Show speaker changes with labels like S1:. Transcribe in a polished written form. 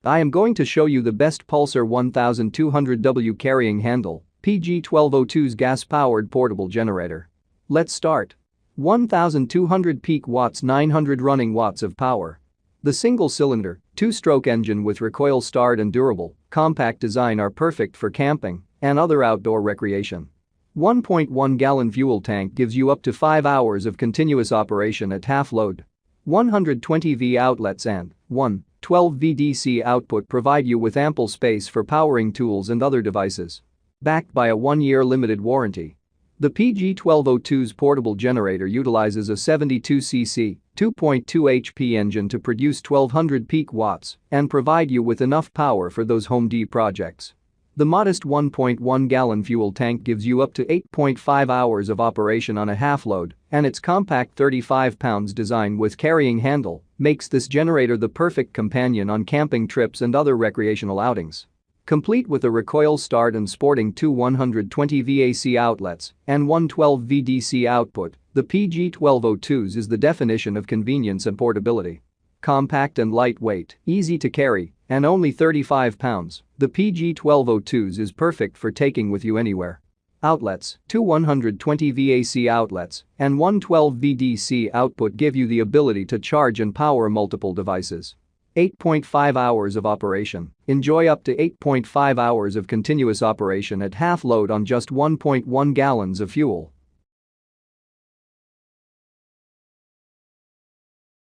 S1: I am going to show you the best Pulsar 1200W carrying handle, PG1202's gas-powered portable generator. Let's start. 1200 peak watts, 900 running watts of power. The single-cylinder, two-stroke engine with recoil start and durable, compact design are perfect for camping and other outdoor recreation. 1.1-gallon fuel tank gives you up to 5 hours of continuous operation at half load. 120V outlets and 12V DC output provide you with ample space for powering tools and other devices. Backed by a 1-year limited warranty. The PG1202's portable generator utilizes a 72cc, 2.2 HP engine to produce 1200 peak watts and provide you with enough power for those home D projects. The modest 1.1-gallon fuel tank gives you up to 8.5 hours of operation on a half load, and its compact 35-pound design with carrying handle makes this generator the perfect companion on camping trips and other recreational outings. Complete with a recoil start and sporting two 120V AC outlets and 112V DC output, the PG1202's is the definition of convenience and portability. Compact and lightweight, easy to carry, and only 35 pounds, the PG1202's is perfect for taking with you anywhere. Outlets, two 120V AC outlets and 112V DC output give you the ability to charge and power multiple devices. 8.5 hours of operation. Enjoy up to 8.5 hours of continuous operation at half load on just 1.1 gallons of fuel.